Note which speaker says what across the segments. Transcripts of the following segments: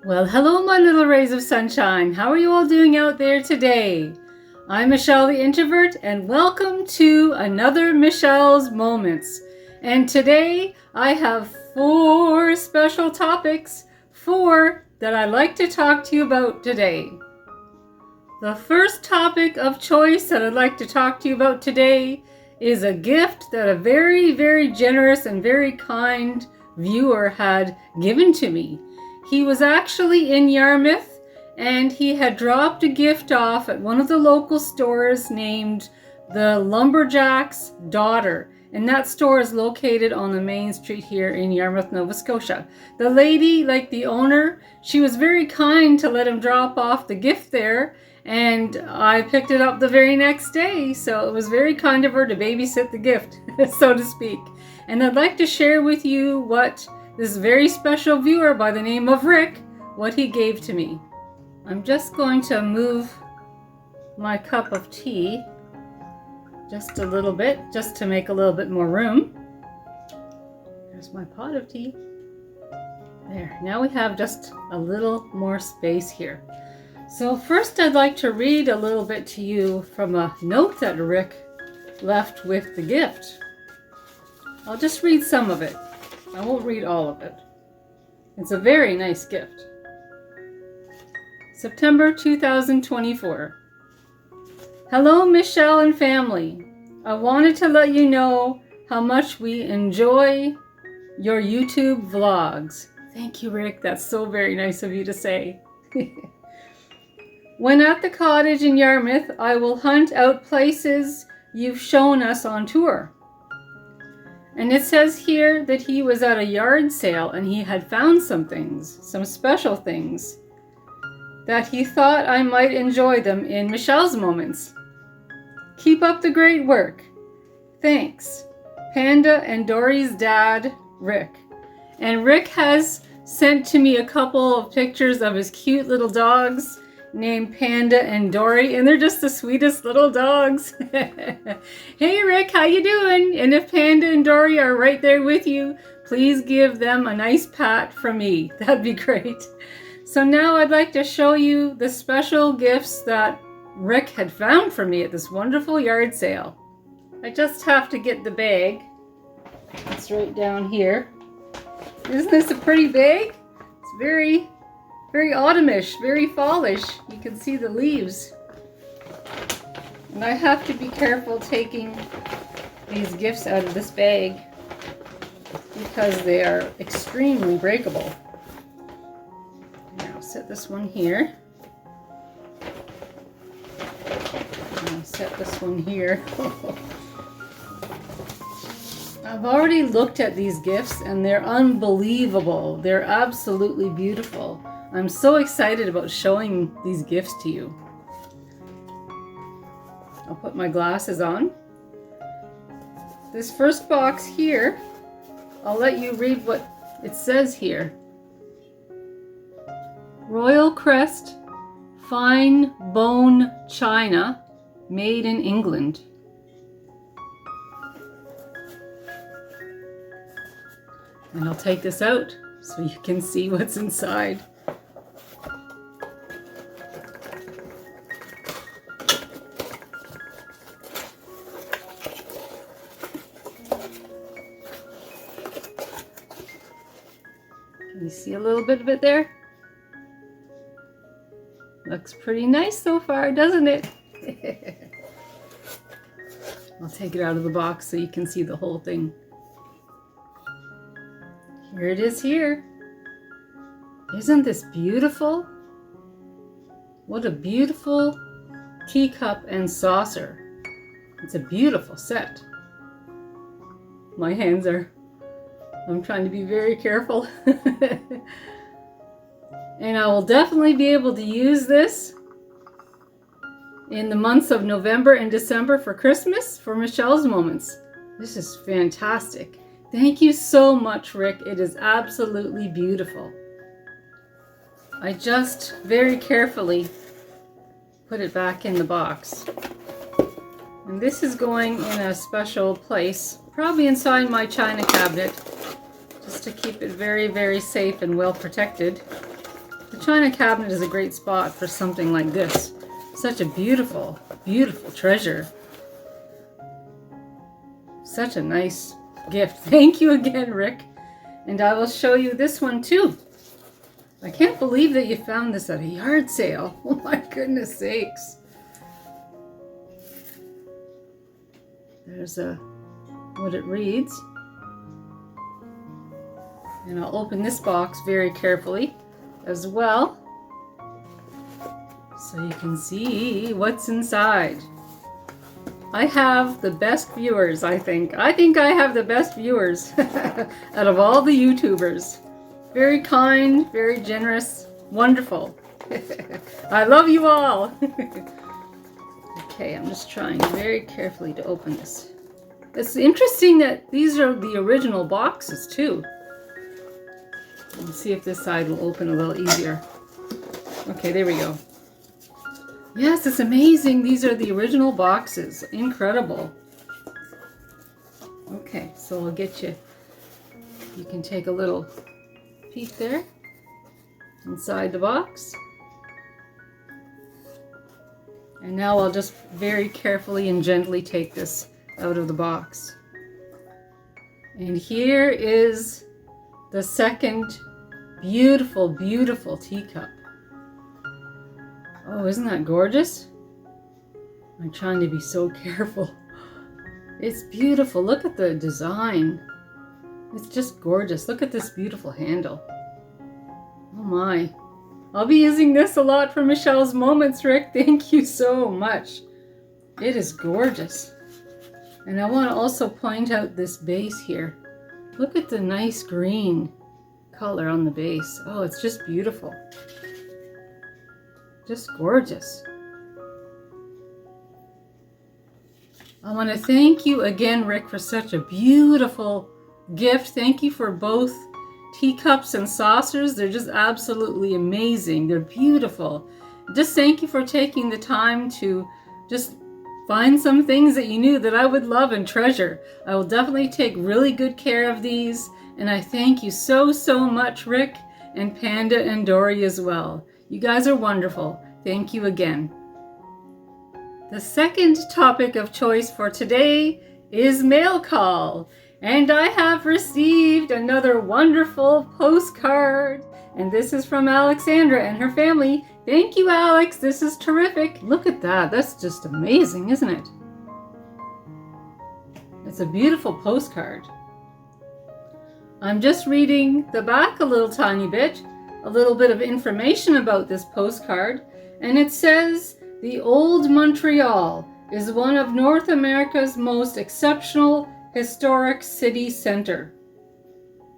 Speaker 1: Well, hello my little rays of sunshine. How are you all doing out there today? I'm Michelle the Introvert and welcome to another Michelle's Moments. And today I have 4 special topics, 4 that I'd like to talk to you about today. The first topic of choice that I'd like to talk to you about today is a gift that a very, very generous and very kind viewer had given to me. He was actually in Yarmouth and he had dropped a gift off at one of the local stores named the LUMBERJACK'S Daughter. And that store is located on the main street here in Yarmouth, Nova Scotia. The lady, like the owner, she was very kind to let him drop off the gift there. And I picked it up the very next day. So it was very kind of her to babysit the gift, so to speak. And I'd like to share with you what this very special viewer by the name of Rick, what he gave to me. I'm just going to move my cup of tea just a little bit, just to make a little bit more room. There's my pot of tea. There, now we have just a little more space here. So first I'd like to read a little bit to you from a note that Rick left with the gift. I'll just read some of it. I won't read all of it. It's a very nice gift. September 2024. Hello, Michelle and family. I wanted to let you know how much we enjoy your YouTube vlogs. Thank you, Rick. That's so very nice of you to say. When at the cottage in Yarmouth, I will hunt out places you've shown us on tour. And it says here that he was at a yard sale and he had found some things, some special things, that he thought I might enjoy them in Michelle's Moments. Keep up the great work. Thanks. Panda and Dory's dad, Rick. And Rick has sent to me a couple of pictures of his cute little dogs named Panda and Dory, and they're just the sweetest little dogs. Hey Rick, how you doing? And if Panda and Dory are right there with you, please give them a nice pat from me. That'd be great. So now I'd like to show you the special gifts that Rick had found for me at this wonderful yard sale. I just have to get the bag. It's right down here. Isn't this a pretty bag? It's very autumnish, very fallish. You can see the leaves. And I have to be careful taking these gifts out of this bag because they are extremely breakable. Now I'll set this one here. And I'll set this one here. I've already looked at these gifts and they're unbelievable. They're absolutely beautiful. I'm so excited about showing these gifts to you. I'll put my glasses on. This first box here, I'll let you read what it says here. Royal Crest Fine Bone China, made in England. And I'll take this out so you can see what's inside. Can you see a little bit of it there? Looks pretty nice so far, doesn't it? I'll take it out of the box so you can see the whole thing. Here it is here. Isn't this beautiful? What a beautiful teacup and saucer. It's a beautiful set. My hands are, I'm trying to be very careful. And I will definitely be able to use this in the months of November and December for Christmas, for Michelle's Moments. This is fantastic. Thank you so much, Rick. It is absolutely beautiful. I just very carefully put it back in the box. And this is going in a special place, probably inside my china cabinet, just to keep it very, very safe and well protected. The china cabinet is a great spot for something like this. Such a beautiful, beautiful treasure. Such a nice gift. Thank you again, Rick. And I will show you this one too. I can't believe that you found this at a yard sale. Oh my goodness sakes. There's what it reads. And I'll open this box very carefully as well, so you can see what's inside. I have the best viewers, I think. I think I have the best viewers out of all the YouTubers. Very kind, very generous, wonderful. I love you all. Okay, I'm just trying very carefully to open this. It's interesting that these are the original boxes too. Let's see if this side will open a little easier. Okay, there we go. Yes, it's amazing. These are the original boxes. Incredible. Okay, so I'll get you. You can take a little peek there inside the box. And now I'll just very carefully and gently take this out of the box. And here is the second beautiful, beautiful teacup. Oh, isn't that gorgeous? I'm trying to be so careful. It's beautiful. Look at the design. It's just gorgeous. Look at this beautiful handle. Oh my. I'll be using this a lot for Michelle's Moments, Rick. Thank you so much. It is gorgeous. And I want to also point out this base here. Look at the nice green color on the base. Oh, it's just beautiful. Just gorgeous. I want to thank you again, Rick, for such a beautiful gift. Thank you for both teacups and saucers. They're just absolutely amazing. They're beautiful. Just thank you for taking the time to just find some things that you knew that I would love and treasure. I will definitely take really good care of these. And I thank you so, so much, Rick, and Panda and Dory as well. You guys are wonderful. Thank you again. The second topic of choice for today is mail call. And I have received another wonderful postcard. And this is from Alexandra and her family. Thank you, Alex. This is terrific. Look at that. That's just amazing, isn't it? It's a beautiful postcard. I'm just reading the back a little tiny bit. A little bit of information about this postcard. And it says, "The Old Montreal is one of North America's most exceptional historic city center."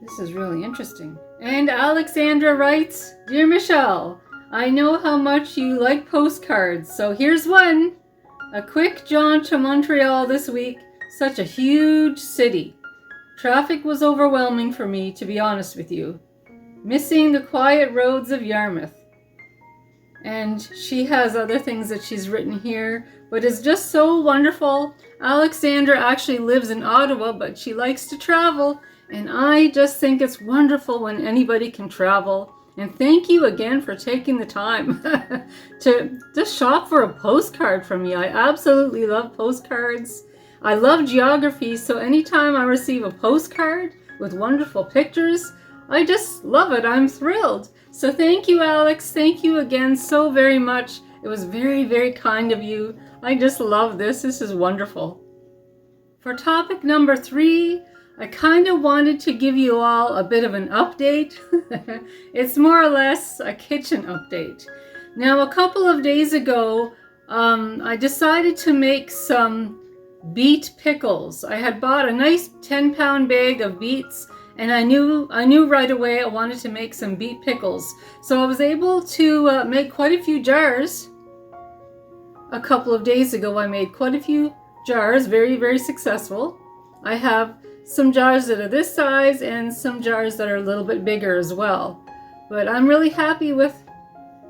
Speaker 1: This is really interesting. And Alexandra writes, "Dear Michelle, I know how much you like postcards, so here's one. A quick jaunt to Montreal this week. Such a huge city. Traffic was overwhelming for me, to be honest with you. Missing the quiet roads of Yarmouth." And she has other things that she's written here, but it's just so wonderful. Alexandra actually lives in Ottawa, but she likes to travel, and I just think it's wonderful when anybody can travel. And thank you again for taking the time to just shop for a postcard from me. I absolutely love postcards. I love geography, so anytime I receive a postcard with wonderful pictures, I just love it. I'm thrilled. So thank you, Alex. Thank you again so very much. It was very, very kind of you. I just love this. This is wonderful. For topic number 3, I kind of wanted to give you all a bit of an update. It's more or less a kitchen update. Now, a couple of days ago, I decided to make some beet pickles. I had bought a nice 10-pound bag of beets, and I knew right away I wanted to make some beet pickles. So I was able to make quite a few jars. A couple of days ago, I made quite a few jars, very, very successful. I have some jars that are this size and some jars that are a little bit bigger as well. But I'm really happy with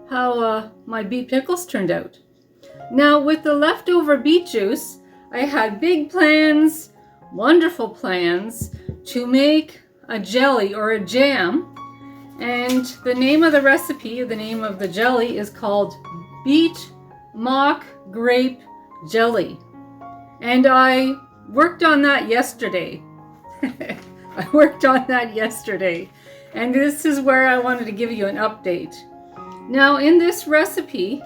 Speaker 1: how my beet pickles turned out. Now, with the leftover beet juice, I had big plans, wonderful plans, to make a jelly or a jam. And the name of the recipe, the name of the jelly is called Beet Mock Grape Jelly. And I worked on that yesterday. I worked on that yesterday. And this is where I wanted to give you an update. Now in this recipe,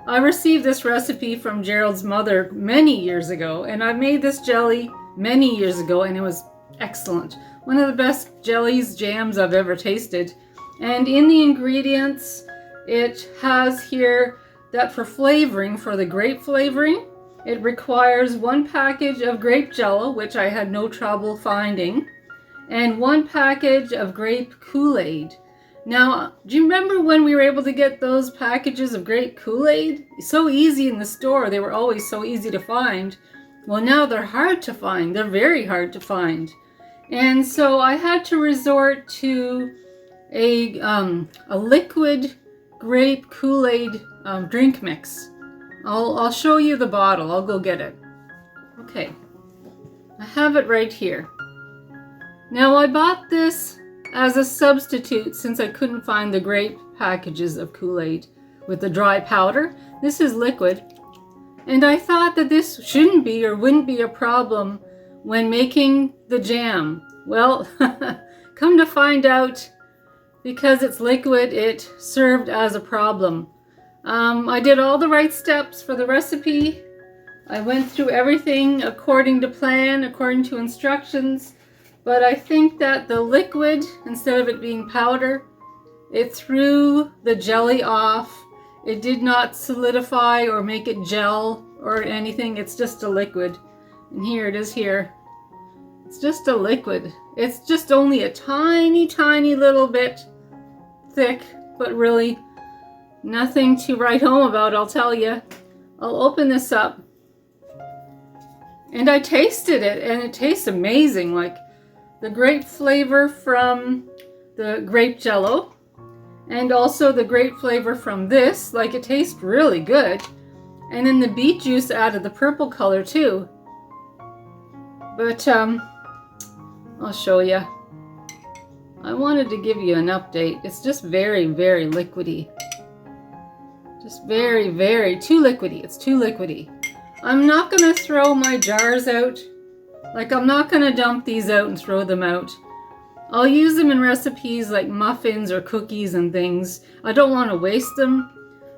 Speaker 1: I received this recipe from Gerald's mother many years ago, and I made this jelly many years ago, and it was excellent. One of the best jellies, jams I've ever tasted. And in the ingredients, it has here that for flavoring, for the grape flavoring, it requires 1 package of grape jello, which I had no trouble finding, and 1 package of grape Kool-Aid. Now, do you remember when we were able to get those packages of grape Kool-Aid? So easy in the store. They were always so easy to find. Well, now they're hard to find. They're very hard to find. And so I had to resort to a liquid grape Kool-Aid drink mix. I'll show you the bottle. I'll go get it. Okay. I have it right here. Now, I bought this as a substitute since I couldn't find the grape packages of Kool-Aid with the dry powder. This is liquid, and I thought that this shouldn't be or wouldn't be a problem when making the jam. Well, come to find out, because it's liquid, it served as a problem. I did all the right steps for the recipe. I went through everything according to plan, according to instructions. But I think that the liquid, instead of it being powder, it threw the jelly off. It did not solidify or make it gel or anything. It's just a liquid. And here it is here. It's just a liquid. It's just only a tiny, tiny little bit thick, but really nothing to write home about, I'll tell you. I'll open this up. And I tasted it, and it tastes amazing. Like, the grape flavor from the grape jello, and also the grape flavor from this, like it tastes really good. And then the beet juice added the purple color too. But I'll show you. I wanted to give you an update. It's just very, very liquidy. Just very, very, too liquidy. It's too liquidy. I'm not gonna throw my jars out. Like, I'm not going to dump these out and throw them out. I'll use them in recipes like muffins or cookies and things. I don't want to waste them.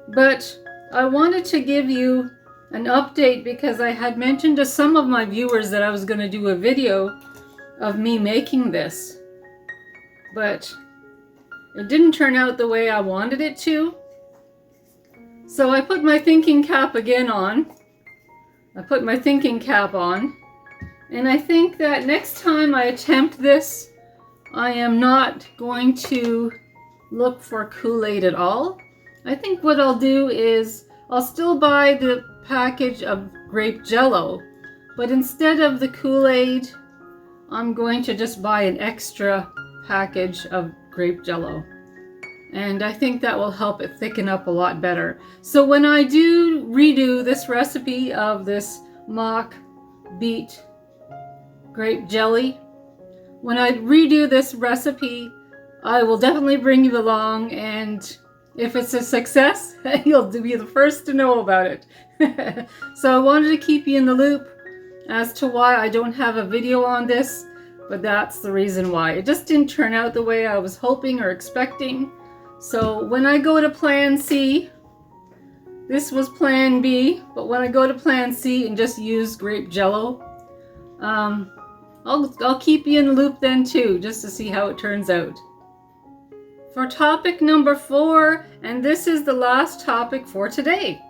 Speaker 1: But I wanted to give you an update because I had mentioned to some of my viewers that I was going to do a video of me making this. But it didn't turn out the way I wanted it to. So I put my thinking cap again on. And I think that next time I attempt this, I am not going to look for Kool-Aid at all. I think what I'll do is I'll still buy the package of grape jello, but instead of the Kool-Aid, I'm going to just buy an extra package of grape jello. And I think that will help it thicken up a lot better. So when I do redo this recipe of this mock beet grape jelly, when I redo this recipe, I will definitely bring you along, and if it's a success, you'll be the first to know about it. So I wanted to keep you in the loop as to why I don't have a video on this, but that's the reason why. It just didn't turn out the way I was hoping or expecting. So when I go to plan C, this was plan B, but when I go to plan C and just use grape jello, I'll keep you in the loop then too, just to see how it turns out. For topic number 4, and this is the last topic for today.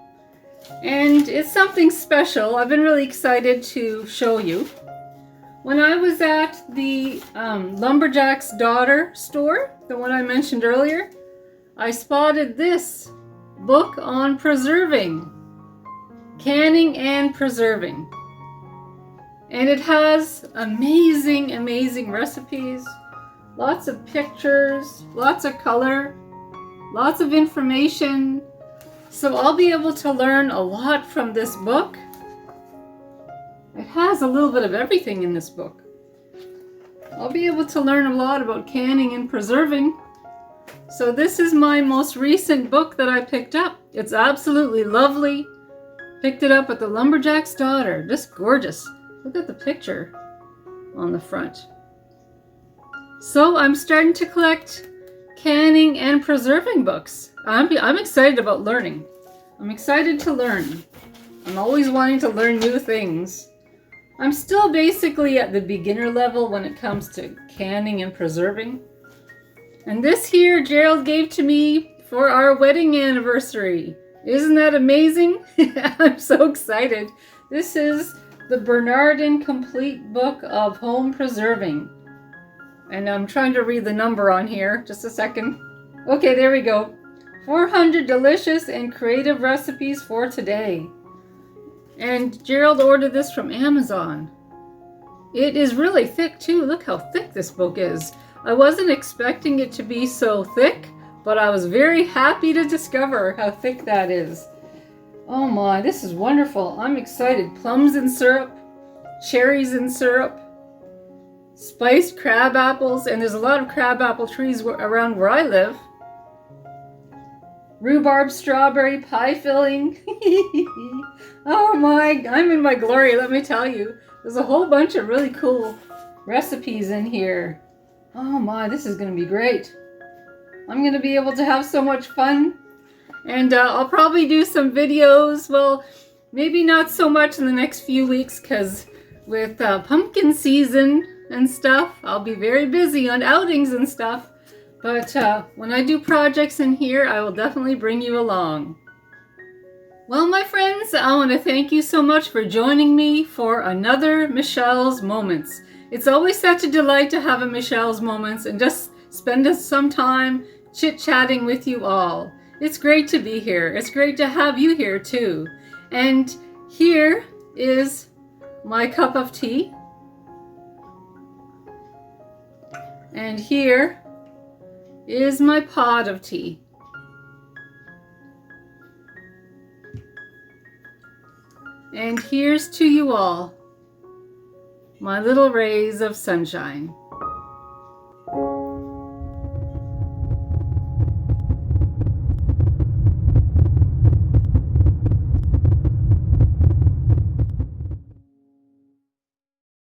Speaker 1: And it's something special. I've been really excited to show you. When I was at the Lumberjack's Daughter store, the one I mentioned earlier, I spotted this book on preserving, canning and preserving. And it has amazing, amazing recipes, lots of pictures, lots of color, lots of information. So I'll be able to learn a lot from this book. It has a little bit of everything in this book. I'll be able to learn a lot about canning and preserving. So this is my most recent book that I picked up. It's absolutely lovely. Picked it up at the Lumberjack's Daughter. Just gorgeous. Look at the picture on the front. So I'm starting to collect canning and preserving books. I'm excited about learning. I'm excited to learn. I'm always wanting to learn new things. I'm still basically at the beginner level when it comes to canning and preserving. And this here Gerald gave to me for our wedding anniversary. Isn't that amazing? I'm so excited. This is the Bernardin Complete Book of Home Preserving. And I'm trying to read the number on here. Just a second. Okay, there we go. 400 delicious and creative recipes for today. And Gerald ordered this from Amazon. It is really thick too. Look how thick this book is. I wasn't expecting it to be so thick, but I was very happy to discover how thick that is. Oh my, this is wonderful. I'm excited. Plums in syrup, cherries in syrup, spiced crab apples, and there's a lot of crab apple trees around where I live. Rhubarb strawberry pie filling. Oh my, I'm in my glory, let me tell you. There's a whole bunch of really cool recipes in here. Oh my, this is going to be great. I'm going to be able to have so much fun. And I'll probably do some videos. Well, maybe not so much in the next few weeks because with pumpkin season and stuff, I'll be very busy on outings and stuff. But when I do projects in here, I will definitely bring you along. Well, my friends, I want to thank you so much for joining me for another Michelle's Moments. It's always such a delight to have a Michelle's Moments and just spend some time chit-chatting with you all. It's great to be here. It's great to have you here too. And here is my cup of tea. And here is my pot of tea. And here's to you all, my little rays of sunshine.